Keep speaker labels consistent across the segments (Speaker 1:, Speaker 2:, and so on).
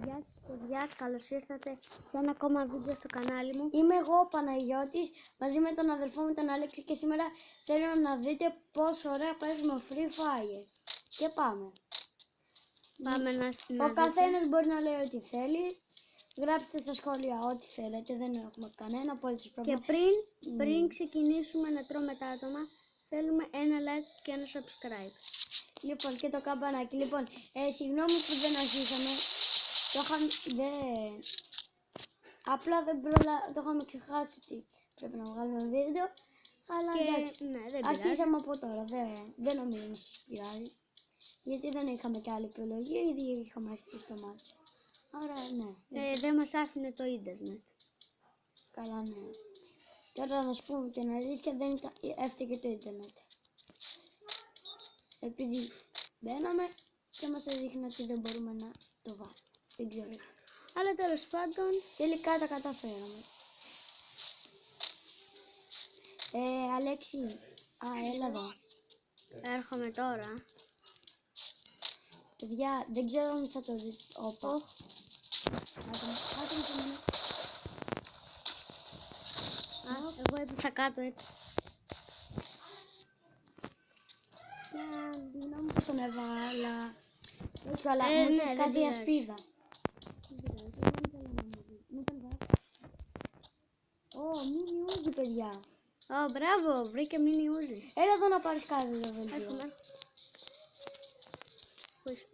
Speaker 1: Γεια σας παιδιά, καλώς ήρθατε σε ένα ακόμα βίντεο στο κανάλι μου.
Speaker 2: Είμαι εγώ ο Παναγιώτης μαζί με τον αδερφό μου τον Αλέξη και σήμερα θέλω να δείτε πόσο ωραία παίζουμε Free Fire. Και πάμε.
Speaker 1: Πάμε να
Speaker 2: Ο
Speaker 1: δείτε.
Speaker 2: καθένας μπορεί να λέει ό,τι θέλει. Γράψτε στα σχόλια ό,τι θέλετε, δεν έχουμε κανένα απόλυτο πρόβλημα.
Speaker 1: Και πριν ξεκινήσουμε να τρώμε τα άτομα, θέλουμε ένα like και ένα subscribe.
Speaker 2: Λοιπόν, και το καμπανάκι. Λοιπόν, συγγνώμη που δεν αρχίσαμε. Απλά το είχαμε ξεχάσει ότι πρέπει να βγάλουμε βίντεο. Αλλά
Speaker 1: Και
Speaker 2: εντάξει,
Speaker 1: ναι, δεν
Speaker 2: αρχίσαμε από τώρα. Δεν νομίζω να σας πειράζει. Γιατί δεν είχαμε και άλλη επιλογή, ήδη είχαμε αρχίσει το μάτσο. Άρα ναι.
Speaker 1: Δεν μας άφηνε το ίντερνετ.
Speaker 2: Καλά, ναι. Τώρα να σου πούμε την αλήθεια, έφταιγε το ίντερνετ. Επειδή μπαίναμε και μας έδειχνε ότι δεν μπορούμε να το βάλουμε. Δεν ξέρω.
Speaker 1: Αλλά τέλος πάντων,
Speaker 2: Τελικά τα καταφέραμε. Αλέξη, έλα εδώ.
Speaker 1: έρχομαι τώρα.
Speaker 2: Παιδιά, δεν ξέρω αν θα το δείτε. Όπα.
Speaker 1: Εγώ έπεσα κάτω έτσι.
Speaker 2: Συγγνώμη που τον έβαλα. Έτσι καλά, μου
Speaker 1: ναι,
Speaker 2: είχες
Speaker 1: δεν
Speaker 2: κάτι
Speaker 1: πειράζει.
Speaker 2: ασπίδα. Μίνι ούζι, παιδιά.
Speaker 1: Μπράβο, βρήκα μίνι ούζι.
Speaker 2: Έλα εδώ να πάρεις κάτι εδώ βελτίο.
Speaker 1: Έρχομαι. Πού είσαι?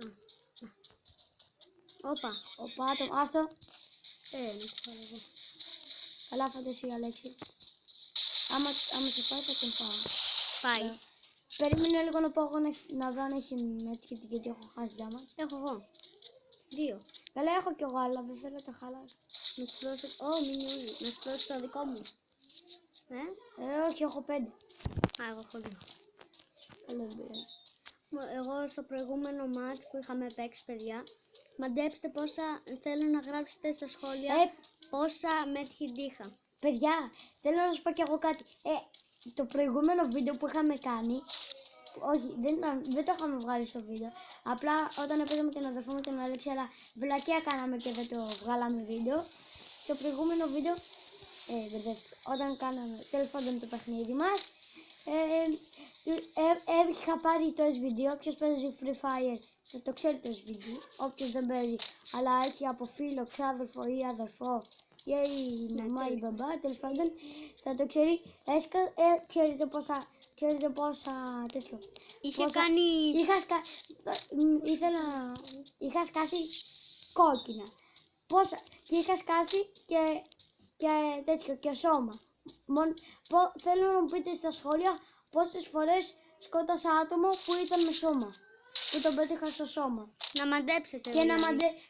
Speaker 1: Όπα.
Speaker 2: Όπα, άστο.
Speaker 1: Να το πάρω εγώ.
Speaker 2: Καλά φάτε εσύ, Αλέξη. Άμα σε πάει θα τον πάω.
Speaker 1: Πάει.
Speaker 2: Περίμενε λίγο να πάω εγώ να δω αν έχει μέτρη γιατί έχω χάσει damage.
Speaker 1: Έχω εγώ. 2.
Speaker 2: Καλά έχω κι εγώ, αλλά δεν θέλω τα χαλάσει.
Speaker 1: Να σου δώσω. Μίνι ούζι. Να σου δώσω το δικό μου.
Speaker 2: Όχι, έχω 5.
Speaker 1: Εγώ έχω 2.
Speaker 2: Καλά, δεν πειράζει.
Speaker 1: Εγώ στο προηγούμενο μάτς που είχαμε παίξει, παιδιά, μαντέψτε πόσα, θέλω να γράψετε στα σχόλια πόσα μέτρη είχα.
Speaker 2: Παιδιά, θέλω να σας πω κι εγώ κάτι. Το προηγούμενο βίντεο που είχαμε κάνει, όχι, δεν το είχαμε βγάλει στο βίντεο. Απλά όταν παίζαμε τον αδερφό μου τον Αλέξη, αλλά βλακεία κάναμε και δεν το βγάλαμε βίντεο. Στο προηγούμενο βίντεο, όταν κάναμε τέλος πάντων το παιχνίδι μας, είχα πάρει το SVD. Όποιος παίζει Free Fire θα το ξέρει το SVD. Όποιος δεν παίζει, αλλά έχει από φίλο, ξάδερφο ή αδερφό ή μαμά ή μπαμπά, τέλος πάντων θα το ξέρει. Ξέρετε πόσα τέτοιο. Είχα σκάσει κόκκινα. Πόσα, και είχα σκάσει και τέτοιο και σώμα. Θέλω να μου πείτε στα σχόλια πόσες φορές σκότασα άτομο που ήταν με σώμα. Που τον πέτυχα στο σώμα.
Speaker 1: Να μαντέψετε.
Speaker 2: Και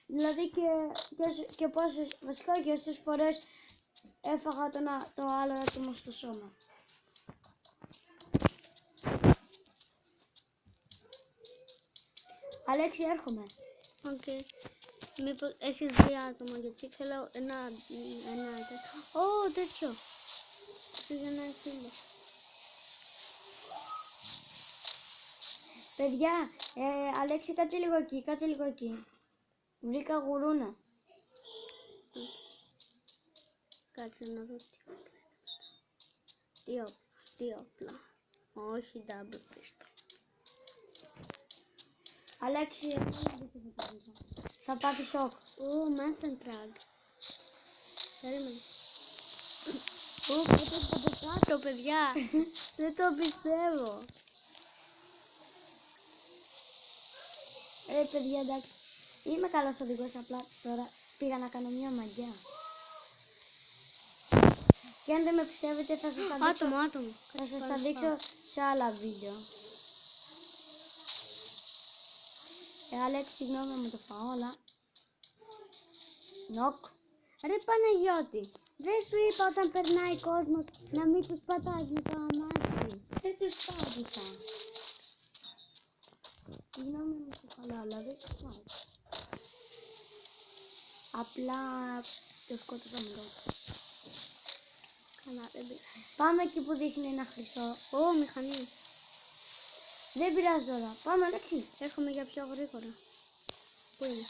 Speaker 2: δηλαδή και πόσες, βασικά όχι όσες φορές έφαγα το άλλο άτομο στο σώμα. Αλέξη, έρχομαι.
Speaker 1: Οκ. Μήπως έχεις 2 άτομα, γιατί θέλω ένα τέτοιο. Τέτοιο. Για ένα φίλο.
Speaker 2: Παιδιά, Αλέξη, κάτσε λίγο εκεί. Βρήκα γουρούνα.
Speaker 1: Κάτσε να δω τι όπλα. Όχι double pistol.
Speaker 2: Αλέξη, θα πάθει σοκ.
Speaker 1: Master Drag. Περίμενε.
Speaker 2: Πότε
Speaker 1: Κάτω, παιδιά. Δεν το πιστεύω.
Speaker 2: Παιδιά, εντάξει. Είμαι καλός οδηγός, απλά τώρα πήγα να κάνω μια μαγιά. Και αν δεν με πιστεύετε θα σας αδείξω,
Speaker 1: Άτομο.
Speaker 2: θα σας αδείξω σε άλλα βίντεο. Αλέξη, συγγνώμη με το φάω, αλλά... Νοκ.
Speaker 1: Ρε Παναγιώτη, δεν σου είπα όταν περνάει κόσμος να μην τους πατάς με το αμάξι.
Speaker 2: Δεν τους πάτησα. Συγγνώμη με το φάω, αλλά δεν τους πάτησα. Απλά το σκότωσα με τότε.
Speaker 1: Καλά, δεν πειράζει.
Speaker 2: Πάμε εκεί που δείχνει ένα χρυσό.
Speaker 1: Μηχανή.
Speaker 2: Δεν πειράζει τώρα. Πάμε, Αλέξη.
Speaker 1: Έρχομαι για πιο γρήγορα. Πού είναι?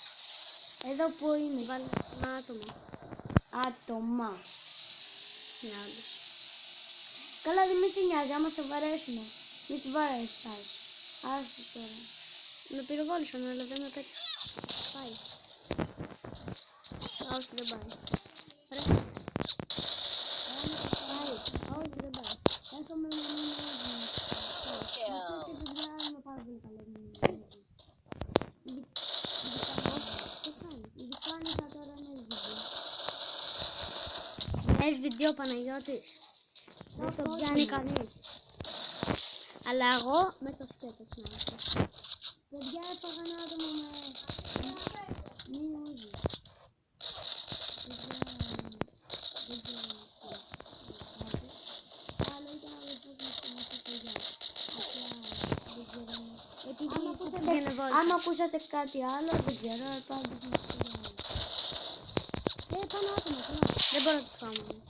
Speaker 2: Εδώ που είμαι.
Speaker 1: Βάλε ένα άτομο.
Speaker 2: Άτομα.
Speaker 1: Είναι άλλος.
Speaker 2: Καλά, δεν με σε νοιάζει, άμα σε βαρέσουνε. Μην τους βαρέσεις άλλους. Άστος τώρα.
Speaker 1: Με πυροβόλησαν, αλλά δεν με πέτυχα. Πάει. Όχι, δεν πάει. Ρε. Όχι, δεν πάει.
Speaker 2: Έχουμε ένα μήνυμα. Με πάρα πολύ καλό μήνυμα. Ειδικά θα τώρα
Speaker 1: Έχεις βίντεο Παναγιώτης. Δεν το πιάνει κανείς. Αλλά εγώ με το σκέτο συνάδελφα.
Speaker 2: παιδιά, έφαγα ένα άτομο με μήνυμα. Άμα ακούσατε κάτι άλλο, δεν ξέρω, αλλά πάντως είναι
Speaker 1: Πάνω άτομο, δεν μπορώ να το φάω μόνο.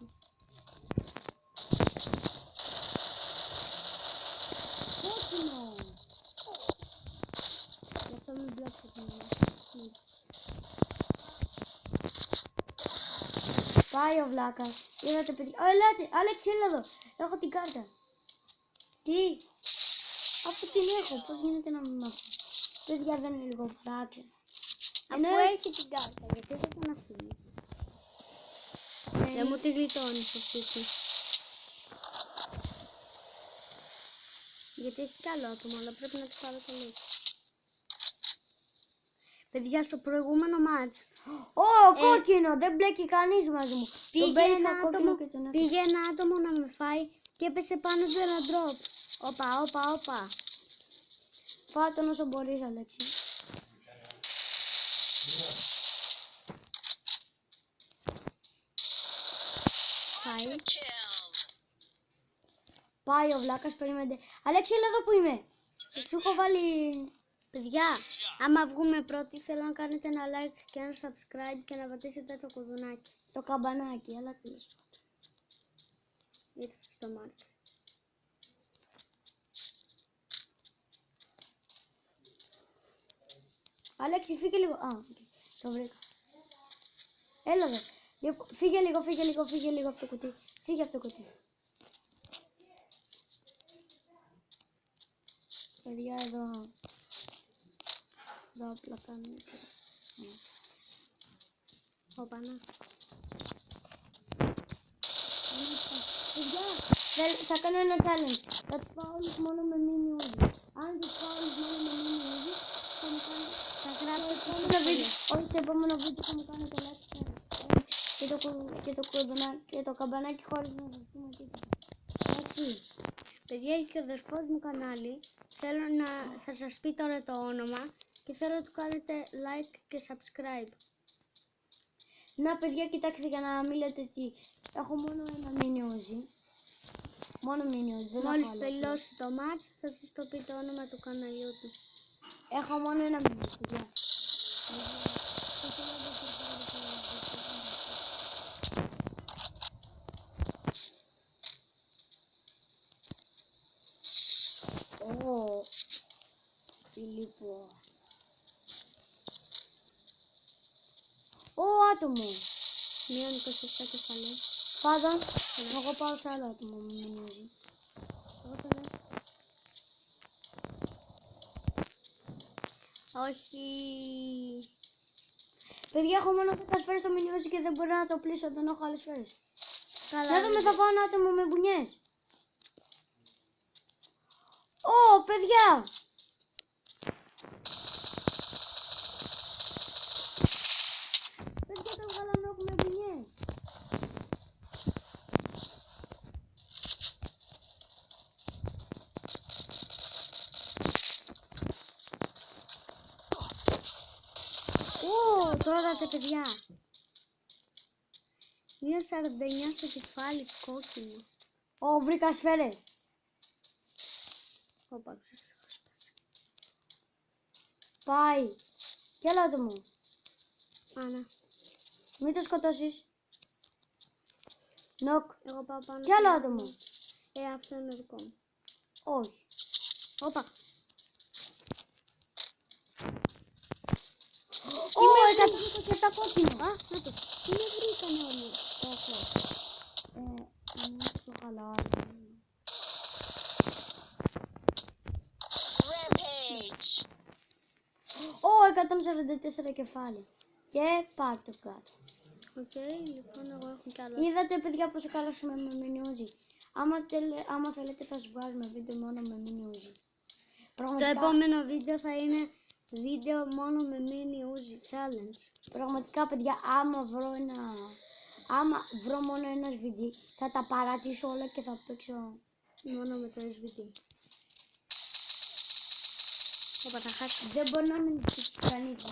Speaker 2: κόκκινο.
Speaker 1: Γι' αυτό μην μπλέξω το μόνο.
Speaker 2: Πάει ο βλάκα. Είδατε παιδιά. Ελάτε, Άλεξ, έλα εδώ. Έχω την κάρτα. Τι? Αφού την έχω, πώς γίνεται να μην μάθω. Παιδιά, δεν είναι λίγο φράξε.
Speaker 1: Αφού έχει την κάρτα, γιατί δεν τον αφήνει. Δεν μου τη γλιτώνεις εσύ εκεί. Γιατί έχει κι άλλο άτομο, αλλά πρέπει να τη πάρω το λίγο. Παιδιά, στο προηγούμενο μάτς
Speaker 2: κόκκινο, δεν μπλέκει κανείς μαζί μου.
Speaker 1: πήγε ένα άτομο να με φάει και έπεσε πάνω του ένα drop. Όπα.
Speaker 2: Φάτον όσο μπορείς, Αλέξη.
Speaker 1: Πάει.
Speaker 2: Πάει ο βλάκας, περιμένετε. Αλέξη, έλα εδώ που είμαι. Σου έχω βάλει...
Speaker 1: Παιδιά, άμα βγούμε πρώτοι, θέλω να κάνετε ένα like και ένα subscribe και να πατήσετε το κουδουνάκι.
Speaker 2: Το καμπανάκι, έλα τέλος.
Speaker 1: Ήρθε στο μάρκετ.
Speaker 2: Αλέξη, φύγε λίγο. Το βρήκα. Έλα εδώ. Φύγε λίγο από το κουτί. Φύγε από το κουτί. Παιδιά, εδώ απλά κάνουμε.
Speaker 1: Όπα, να.
Speaker 2: Παιδιά, θα κάνω ένα challenge. Θα τους πάω όλους μόνο με mini Uzi. Αν τους πάω όλους μόνο με mini Uzi, θα μου κάνει...
Speaker 1: Θα γράψω
Speaker 2: το επόμενο βίντεο. Όχι, το επόμενο βίντεο θα μου κάνετε like και το καμπανάκι χωρίς να σας πούμε τίποτα. Έτσι.
Speaker 1: Παιδιά, έχει και ο αδερφός μου κανάλι. Θα σας πει τώρα το όνομα και θέλω να του κάνετε like και subscribe.
Speaker 2: Να παιδιά, κοιτάξτε για να μην λέτε τι. Έχω μόνο ένα mini Uzi. Μόνο mini Uzi.
Speaker 1: Μόλις τελειώσει το match θα σας το πει το όνομα του καναλιού του.
Speaker 2: Έχω μόνο ένα mini Uzi, παιδιά. Φιλίππο. Άτομο.
Speaker 1: Μείον 27 κεφαλή.
Speaker 2: Πάντα, εγώ πάω σε άλλο άτομο με μηνύζει.
Speaker 1: Εγώ το λέω. Όχι.
Speaker 2: Παιδιά, έχω μόνο 10 σφαίρες στο μηνύζει και δεν μπορώ να το πλήσω, δεν έχω άλλες σφαίρες.
Speaker 1: Καλά.
Speaker 2: Να δούμε, θα πάω ένα άτομο με μπουνιές. Παιδιά! Παιδιά, το βγάλαμε όπου με μπουνιές.
Speaker 1: Τρώγατε παιδιά. Μία 49 στο κεφάλι κόκκινο.
Speaker 2: Βρήκα σφαίρες.
Speaker 1: Όπα,
Speaker 2: Πάει. Κι άλλο άτομο.
Speaker 1: Άνα.
Speaker 2: Μην το σκοτώσεις. Νοκ.
Speaker 1: Εγώ πάω πάνω.
Speaker 2: Κι άλλο άτομο.
Speaker 1: Αυτό είναι δικό μου.
Speaker 2: Όχι.
Speaker 1: Όπα.
Speaker 2: έχω και τα κόκκινο.
Speaker 1: Α, να το. Τι με βρήκανε όλοι. Το έχω.
Speaker 2: Είναι στο χαλάρι.
Speaker 3: Rampage.
Speaker 2: Ω, 144 κεφάλι. Και πάρ' το κάτω.
Speaker 1: Οκ, λοιπόν, εγώ έχω κι άλλο.
Speaker 2: Είδατε, παιδιά, πόσο καλά είμαι με mini Uzi. Άμα θέλετε θα σου βγάλουμε βίντεο μόνο με mini Uzi.
Speaker 1: Το
Speaker 2: Πραγματικά,
Speaker 1: επόμενο βίντεο θα είναι βίντεο μόνο με mini Uzi challenge.
Speaker 2: πραγματικά, παιδιά, άμα βρω μόνο ένα βίντεο, θα τα παρατήσω όλα και θα παίξω.
Speaker 1: Μόνο με το SVD. Όπα, θα χάσω.
Speaker 2: Δεν μπορεί να μην νικήσει κανείς.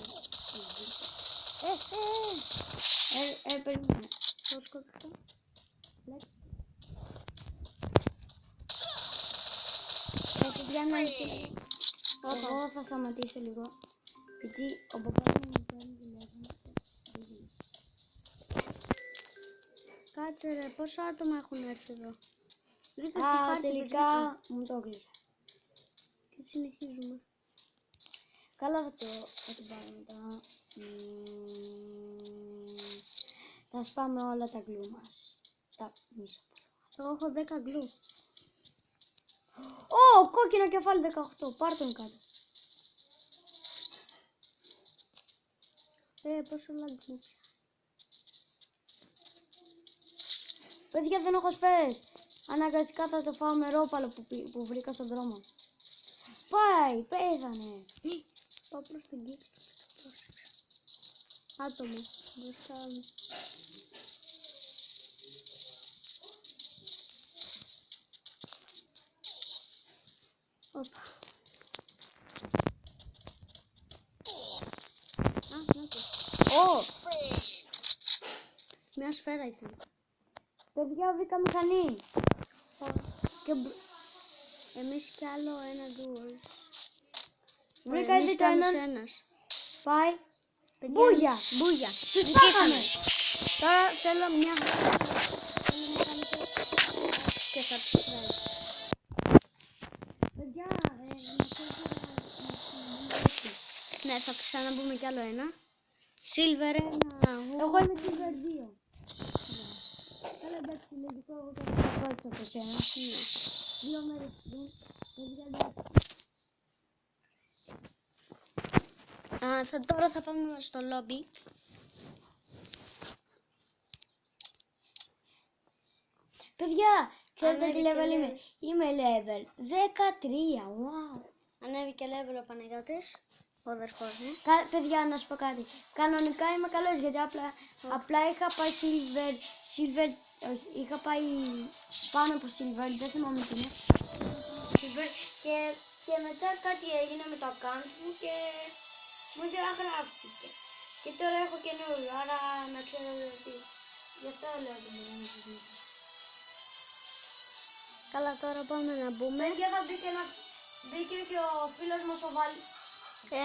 Speaker 2: Περίμενε.
Speaker 1: Πώς κόψω.
Speaker 2: Παιδιά, να νικήσει. Εγώ θα σταματήσω λίγο. Γιατί ο παπάς μου παίρνει τηλέφωνο.
Speaker 1: Κάτσε ρε, πόσα άτομα έχουν έρθει εδώ. Δείτε στο
Speaker 2: Α,
Speaker 1: χάρτη,
Speaker 2: τελικά
Speaker 1: παιδιά,
Speaker 2: μου το έκλεισα.
Speaker 1: και συνεχίζουμε.
Speaker 2: Καλά, θα το πάρω μετά. Θα σπάμε όλα τα γκλου μας. Τα μισά.
Speaker 1: Εγώ έχω 10 γκλου.
Speaker 2: Ω, κόκκινο κεφάλι 18. Πάρ' τον κάτω.
Speaker 1: Πόσο lag μου.
Speaker 2: Παιδιά, δεν έχω σφαίρες. Αναγκαστικά θα το φάω με ρόπαλο που βρήκα στον δρόμο. Πάει, πέθανε.
Speaker 1: Πάω προς την κύκλο. Άτομο. Μπροστά μου. Όπα. Α, να το.
Speaker 2: Ω,
Speaker 1: Μια σφαίρα ήταν.
Speaker 2: παιδιά, βρήκα μηχανή. Και
Speaker 1: Εμείς κι άλλο ένα duels.
Speaker 2: βρήκα ήδη το έναν.
Speaker 1: ένας.
Speaker 2: Πάει.
Speaker 1: Παιδιά,
Speaker 2: Μπούγια.
Speaker 1: Μπούγια.
Speaker 2: Νικήσαμε.
Speaker 1: Τώρα θέλω μια και subscribe.
Speaker 2: Παιδιά,
Speaker 1: Ναι, θα ξαναμπούμε κι άλλο ένα. Silver 1.
Speaker 2: εγώ είμαι Silver 2. Καλά, εντάξει, λογικό, εγώ και θα πρώτο από σένα. Δύο μέρες πριν. Παιδιά, εντάξει.
Speaker 1: Τώρα θα πάμε στο lobby.
Speaker 2: Παιδιά, ξέρετε τι
Speaker 1: Ανέβηκε
Speaker 2: level είμαι.
Speaker 1: level.
Speaker 2: Είμαι level 13. Wow.
Speaker 1: Ανέβηκε level ο Παναγιώτης, ο αδερφός μου.
Speaker 2: Παιδιά, να σου πω κάτι. Κανονικά είμαι καλός γιατί απλά είχα πάει silver, όχι, είχα πάει πάνω από silver, δεν θυμάμαι τι είναι. Silver και μετά κάτι έγινε με το account μου και μου διαγράφηκε. Και τώρα έχω καινούριο, άρα να ξέρετε ότι γι' αυτό λέω ότι μπορώ να σας νικήσω.
Speaker 1: Καλά, τώρα πάμε να μπούμε.
Speaker 2: Παιδιά, θα μπήκε και ο φίλος μας ο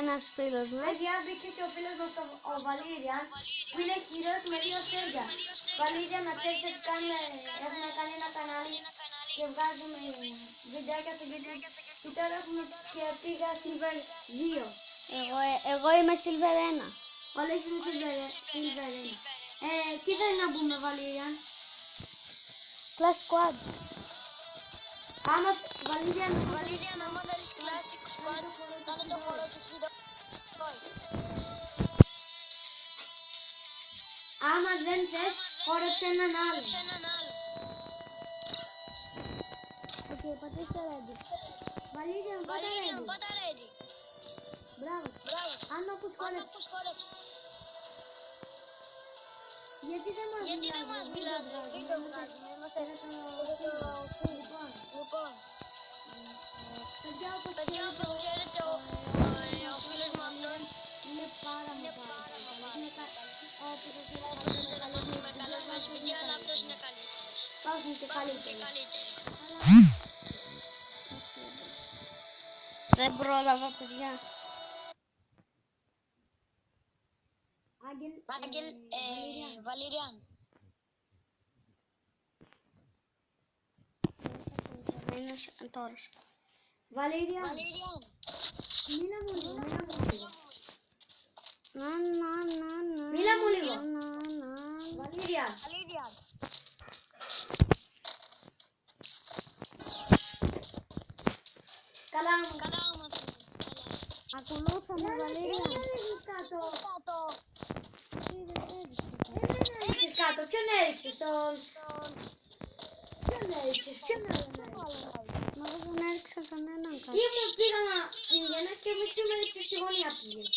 Speaker 1: Ένας φίλος μας.
Speaker 2: Παιδιά, μπήκε και ο φίλος μας ο Βαλήριαν, που είναι χειρός με 2 αστέρια. Βαλήρια, να ξέρεις ότι έχουμε κάνει ένα κανάλι και βγάζουμε βιντεάκια στο YouTube. Και τώρα έχουμε και πήγα Silver 2.
Speaker 1: Εγώ είμαι Silver 1.
Speaker 2: Ο Λέξης είναι Silver 1. Τι θέλει να μπούμε, Βαλήριαν?
Speaker 1: Class Squad.
Speaker 2: Άμα Βαλήριαν,
Speaker 3: Βαλήριαν, άμα θέλεις Classic Squad, κάνε το χώρο του Freedom.
Speaker 2: άμα δεν θες, χόρεψε έναν άλλο.
Speaker 3: Σε έναν άλλο.
Speaker 1: Οκ, πατήστε ready.
Speaker 2: Βαλήριαν,
Speaker 3: Βαλήριαν,
Speaker 2: πάντα
Speaker 3: πάντα ready.
Speaker 2: Μπράβο.
Speaker 3: Μπράβο.
Speaker 2: Αν ακούς
Speaker 3: Αν
Speaker 2: χόρεψε,
Speaker 3: ακούς χόρεψε.
Speaker 2: γιατί δεν μας
Speaker 3: μιλάς, βίντεο βγάζουμε, είμαστε εδώ το
Speaker 2: Λοιπόν,
Speaker 3: Λοιπόν,
Speaker 2: παιδιά,
Speaker 3: παιδιά, όπως ξέρετε, ο φίλος μου αυτόν
Speaker 2: είναι πάρα
Speaker 3: είναι
Speaker 2: πολύ
Speaker 3: πάρα
Speaker 2: καλός.
Speaker 3: πολύ
Speaker 2: Είναι όπως
Speaker 3: όπως σας έλεγα, έχουμε καλός μας βίντεο, αλλά αυτός είναι καλύτερος.
Speaker 2: Υπάρχουν και
Speaker 3: Υπάρχουν και
Speaker 2: καλύτεροι.
Speaker 3: καλύτεροι.
Speaker 1: Δεν πρόλαβα, παιδιά.
Speaker 3: Άγγελ, Βαλήριαν.
Speaker 1: Τώρα.
Speaker 2: Βαλήριαν,
Speaker 3: Βαλήριαν.
Speaker 2: μίλα μου λίγο. Μίλα μου λίγο. Βαλήρια. Καλά μου.
Speaker 1: Ακολούθαμε, Βαλήρια.
Speaker 2: Έριξες κάτω. Ποιον έριξες? Ποιον έριξες?
Speaker 1: Μα εγώ δεν έριξα κανέναν κάτω.
Speaker 2: Ήμουν πήγα να πηγαίνα και εσύ με έριξες στη γωνία πήγες.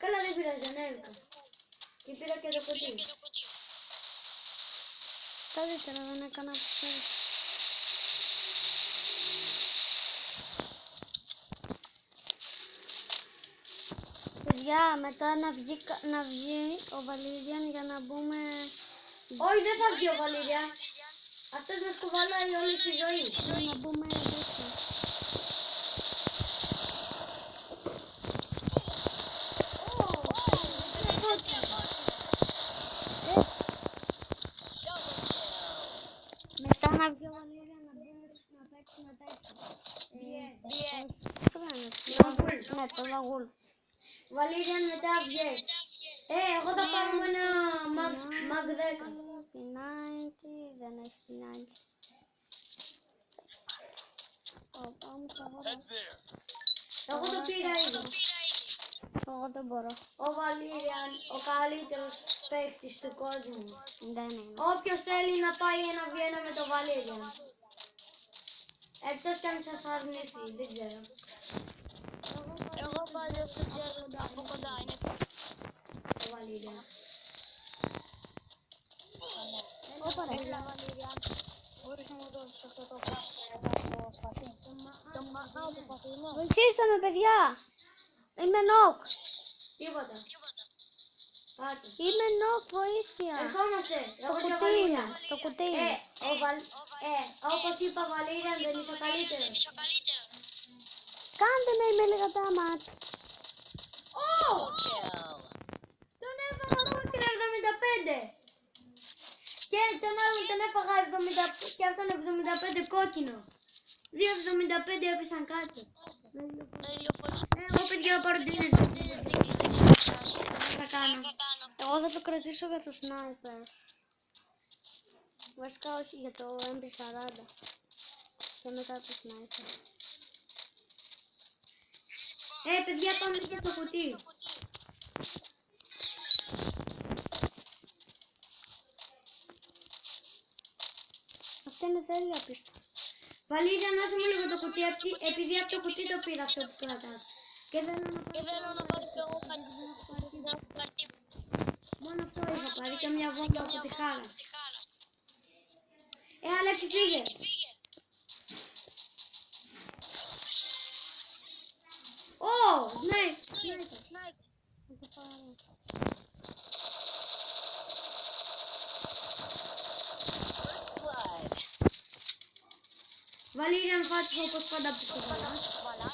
Speaker 2: Καλά δεν πειράζει, ανέβηκα. Και πήρα και το κουτί.
Speaker 1: Καλύτερα δεν έκανα που θέλω. Παιδιά, μετά να βγει ο Βαλήριαν για να μπούμε...
Speaker 2: Όχι, δεν θα βγει ο Βαλήρια. Αυτός μας κουβαλάει όλη τη ζωή.
Speaker 1: να μπούμε τέτοιο. Μετά να βγει ο Βαλήριαν να μπούμε να παίξουμε τέτοιο. Ναι, το λαγούλ.
Speaker 2: Βαλήριαν μετά βγες. Εγώ θα πάρουμε ένα Mag 10.
Speaker 1: P90, δεν έχει P90.
Speaker 2: Εγώ το πήρα ήδη.
Speaker 1: Εγώ δεν μπορώ.
Speaker 2: Ο Βαλήριαν, ο καλύτερος παίκτης του κόσμου.
Speaker 1: Δεν είναι.
Speaker 2: Όποιος θέλει να πάει 1v1 με το Βαλήριαν. Εκτός κι αν σας αρνηθεί, δεν ξέρω.
Speaker 3: Εγώ πάντως δεν ξέρω από κοντά είναι.
Speaker 2: Ο Βαλήριαν.
Speaker 1: Όπα ρε.
Speaker 3: Έλα Βαλήρια. Μπορείς να μου δώσεις αυτό το πράγμα, το σπαθί. Το μαγάο το σπαθί, ναι.
Speaker 1: Βοηθήστε με, παιδιά. Είμαι νοκ.
Speaker 2: Τίποτα. Πάτε.
Speaker 1: Είμαι νοκ, βοήθεια.
Speaker 2: Ερχόμαστε.
Speaker 1: Το
Speaker 2: Εγώ και ο
Speaker 1: κουτί
Speaker 2: Βαλήριαν.
Speaker 1: είναι. Το κουτί είναι.
Speaker 2: Όπως είπα Βαλήριαν δεν είσαι ο καλύτερος.
Speaker 1: Κάντε με, είμαι λίγα damage.
Speaker 2: Τον έφαγα εγώ και 75. Και τον άλλον τον έφαγα 70 και αυτόν 75 κόκκινο. 2,75 έπεσαν κάτω. Εγώ παιδιά πάρω την θα κάνω.
Speaker 1: Εγώ θα το κρατήσω για το sniper. Βασικά όχι, για το MP40. Και μετά το sniper.
Speaker 2: Παιδιά πάμε για το κουτί.
Speaker 1: Αυτό είναι τέλεια πίστα.
Speaker 2: Βαλήρια, δώσε μου λίγο το κουτί, επειδή από το κουτί το πήρα αυτό που κρατάς. Και θέλω να πάρω
Speaker 3: Και εγώ κάτι.
Speaker 2: μόνο αυτό είχα πάρει και μια βόμβα από τη χάρα. Αλέξη φύγε. Ναι. Βαλήριαν φάτσο όπως πάντα που το βάλα.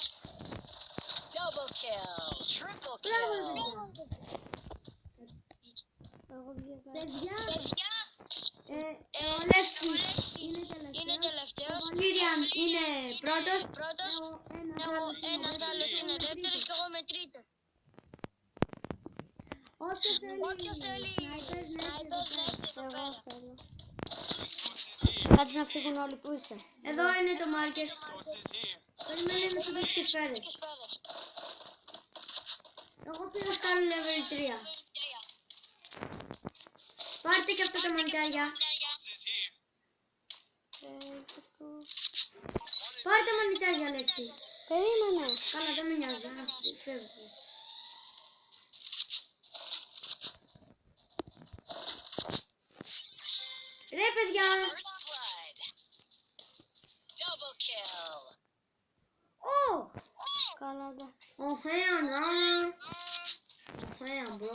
Speaker 3: Double kill, triple
Speaker 1: Εγώ βγήκα.
Speaker 2: Παιδιά, ο Αλέξης
Speaker 3: είναι τελευταίος.
Speaker 2: ο Βαλήριαν είναι πρώτος.
Speaker 3: Ένας άλλος είναι δεύτερος και εγώ με τρίτος. Όποιος θέλει σνάιπερς να έρθει εδώ πέρα.
Speaker 1: Θέλω. Κάτσε να φύγουν όλοι που είσαι.
Speaker 2: Εδώ είναι το μάρκετ. Περιμένει να σου δώσει και σφαίρες. Εγώ πήρα σκάλι level 3. Πάρτε και αυτά τα μανιτάρια. Πάρτε μανιτάρια, Αλέξη.
Speaker 1: Περίμενε.
Speaker 2: Καλά, δεν με νοιάζει. Φεύγω. Ρε παιδιά.
Speaker 1: Καλά, εντάξει.
Speaker 2: Ωραία, μπρο.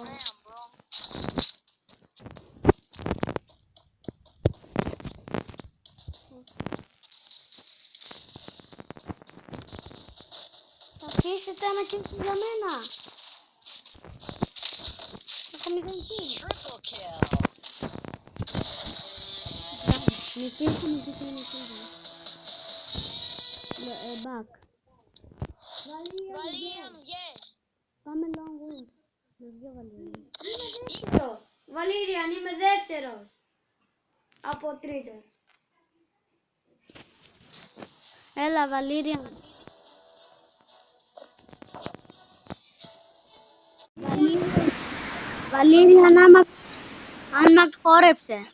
Speaker 1: Θα αφήσετε ένα kill για μένα. Έχω 0 kill. Νικήσαμε και το νικήσαμε. Back.
Speaker 3: Βαλήριαν, βγες.
Speaker 1: δύο Βαλήρια.
Speaker 2: Βαλήριαν, είμαι δεύτερος. Από τρίτος.
Speaker 1: Έλα Βαλήρια. Βαλήρια, αν μας χόρεψε.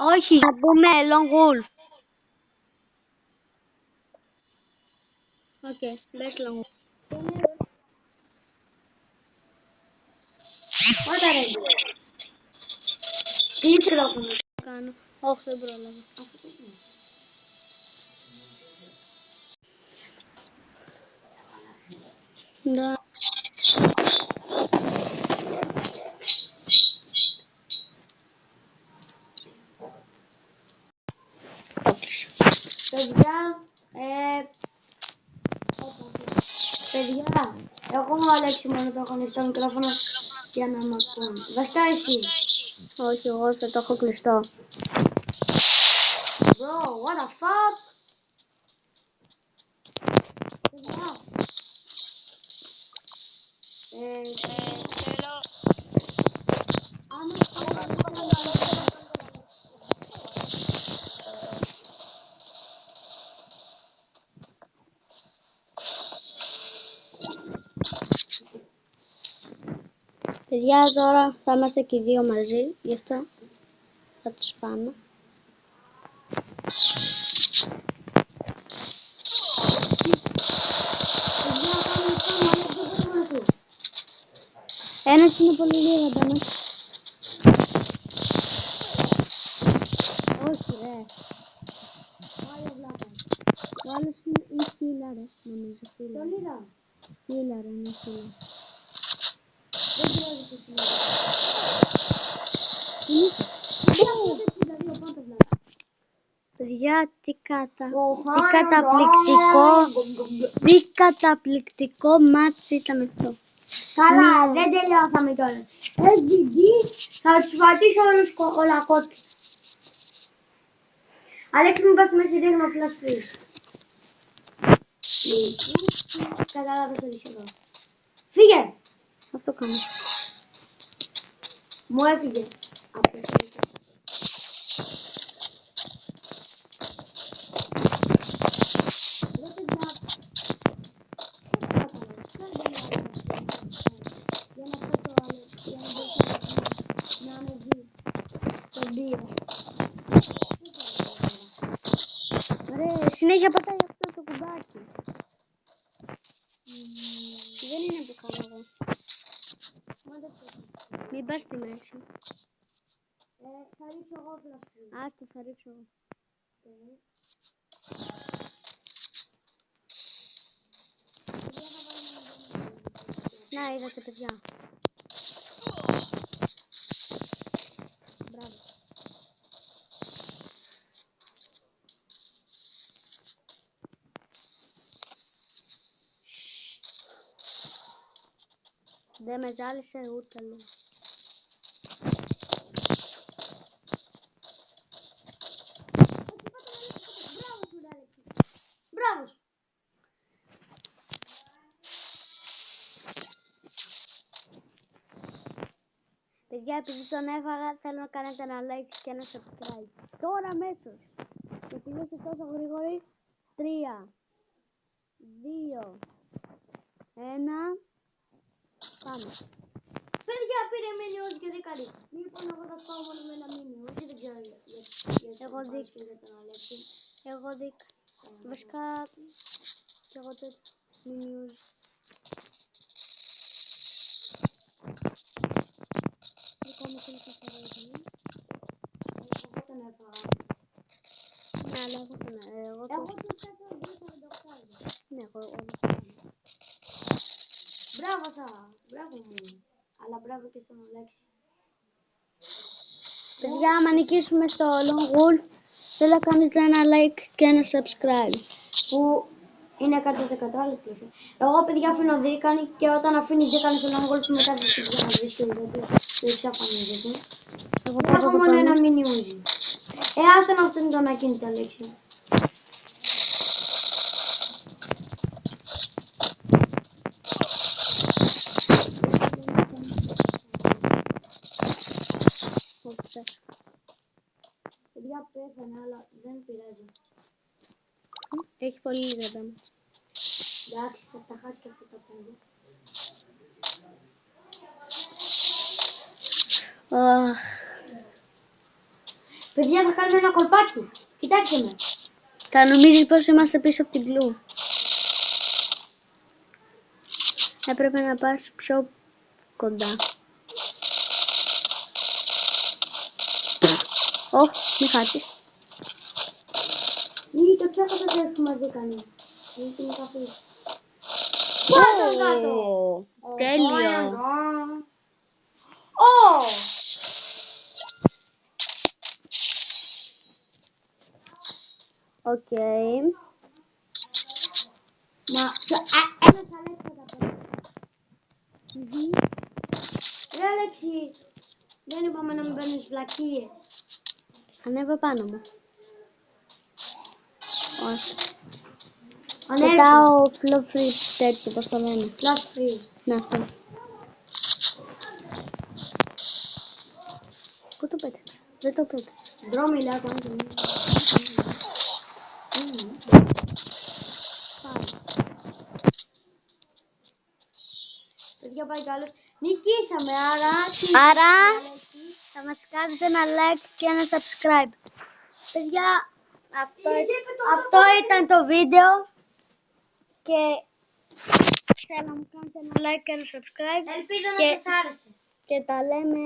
Speaker 1: Όχι, θα πούμε Lone Wolf. Οκ, μπες Lone Wolf.
Speaker 2: Όταν ρε. Τι μικρόφωνο.
Speaker 1: Κάνω. Όχι, δεν πρόλαβα. Ναι.
Speaker 2: Παιδιά, εγώ ο Αλέξη μόνο το έχω ανοιχτό μικρόφωνο για να μ' ακούν. Βασικά εσύ.
Speaker 1: Όχι, εγώ θα το έχω κλειστό.
Speaker 2: Bro, what the fuck? Παιδιά.
Speaker 3: Θέλω...
Speaker 1: Παιδιά, τώρα θα είμαστε και οι δύο μαζί, γι' αυτό θα τους πάμε. Ένας είναι πολύ λίγο αντάμας. Όχι ρε. Ο άλλος είναι η χίλα ρε, νομίζω χίλα.
Speaker 2: Τον είδα.
Speaker 1: Χίλα ρε, είναι χίλα.
Speaker 2: Δεν ξέρω τι σημαίνει.
Speaker 1: Παιδιά, τι καταπληκτικό μάτς ήταν αυτό.
Speaker 2: Καλά, δεν τελειώσαμε κιόλας. SGG, θα τους πατήσω όλους κοκολακότες. Αλέξη, μην πας στη μέση ρίχνω flash freeze. Κατάλαβες το δισεκό. Φύγε!
Speaker 1: Αυτό κάνω.
Speaker 2: Μου έφυγε. Από το κινητό.
Speaker 1: Ωραία, συνέχεια πατάει αυτό το κουμπάκι. Δεν είναι που κάνω εγώ. Μην πας στη μέση.
Speaker 2: Θα ρίξω εγώ flash freeze.
Speaker 1: Άστο, θα ρίξω εγώ. Να, είδατε παιδιά. Μπράβο. Δεν με ζάλισε ούτε λίγο.
Speaker 2: Μπράβο σου.
Speaker 1: Παιδιά, επειδή τον έφαγα, θέλω να κάνετε ένα like και ένα subscribe. Τώρα αμέσως. Και επειδή είσαι τόσο γρήγορη, 3, 2, 1, πάμε.
Speaker 2: Παιδιά, πήρε μήνυ όχι και δεν κάνει. Λοιπόν, εγώ θα πάω μόνο με ένα μήνυ. Όχι, δεν ξέρω γιατί.
Speaker 1: Εγώ δίκα. Εγώ δίκα. Βασικά, και εγώ τέτοιο. Μηνύους. Δικό μου είναι καθαρό.
Speaker 2: Εγώ τον έφαγα.
Speaker 1: Ναι, αλλά εγώ τον
Speaker 2: Εγώ τους έφαγα 2,48.
Speaker 1: Ναι, εγώ
Speaker 2: Μπράβο σας. Μπράβο μου. Αλλά μπράβο και στον Αλέξη.
Speaker 1: Παιδιά, άμα νικήσουμε στο Lone Wolf, θέλω να κάνετε ένα like και ένα subscribe.
Speaker 2: Που Είναι 100% άλλο τι. Εγώ παιδιά αφήνω δίκανη και όταν αφήνεις δίκανη στον αγγόλπο μετά δεν να βρίσκεται γιατί δεν εξαφανίζεται.
Speaker 1: Εγώ
Speaker 2: Δεν
Speaker 1: πάω
Speaker 2: έχω
Speaker 1: από
Speaker 2: μόνο
Speaker 1: πάνω.
Speaker 2: ένα μίνι ούζι. Άστο να αυτό είναι τον ακίνητο Αλέξη. Παιδιά πέθανε αλλά δεν πειράζει.
Speaker 1: Έχει πολύ λίγα δάμα.
Speaker 2: Εντάξει θα τα χάσει και αυτά τα πέντε. Παιδιά θα κάνουμε ένα κολπάκι. Κοιτάξτε με.
Speaker 1: Θα νομίζεις πως είμαστε πίσω από την κλου. Έπρεπε να πας πιο κοντά. Μη χάσεις.
Speaker 2: Ή το ξέχασα ότι έχουμε δίκανη. Είχε μου καφέ. Πάμε κάτω.
Speaker 1: Τέλειο.
Speaker 2: Ω!
Speaker 1: Οκ.
Speaker 2: Μα ένας Αλέξη θα τα παίρνει. Ρε Αλέξη, δεν είπαμε να μην παίρνεις βλακίες.
Speaker 1: Ανέβα πάνω μου. Όχι.
Speaker 2: Ανέβη.
Speaker 1: Πετάω flow free τέτοιο, πώς το λένε.
Speaker 2: Flash free.
Speaker 1: Ναι, αυτό. Πού το πέταξα? Δεν το πέταξα.
Speaker 2: Δρόμιλα, κοντά. Παιδιά πάει καλώς. Νικήσαμε,
Speaker 1: Άρα θα μας κάνετε ένα like και ένα subscribe. Παιδιά, αυτό ήταν το βίντεο και θέλω να μου κάνετε ένα like και ένα subscribe
Speaker 2: Ελπίζω
Speaker 1: και-
Speaker 2: να σας άρεσε.
Speaker 1: και τα λέμε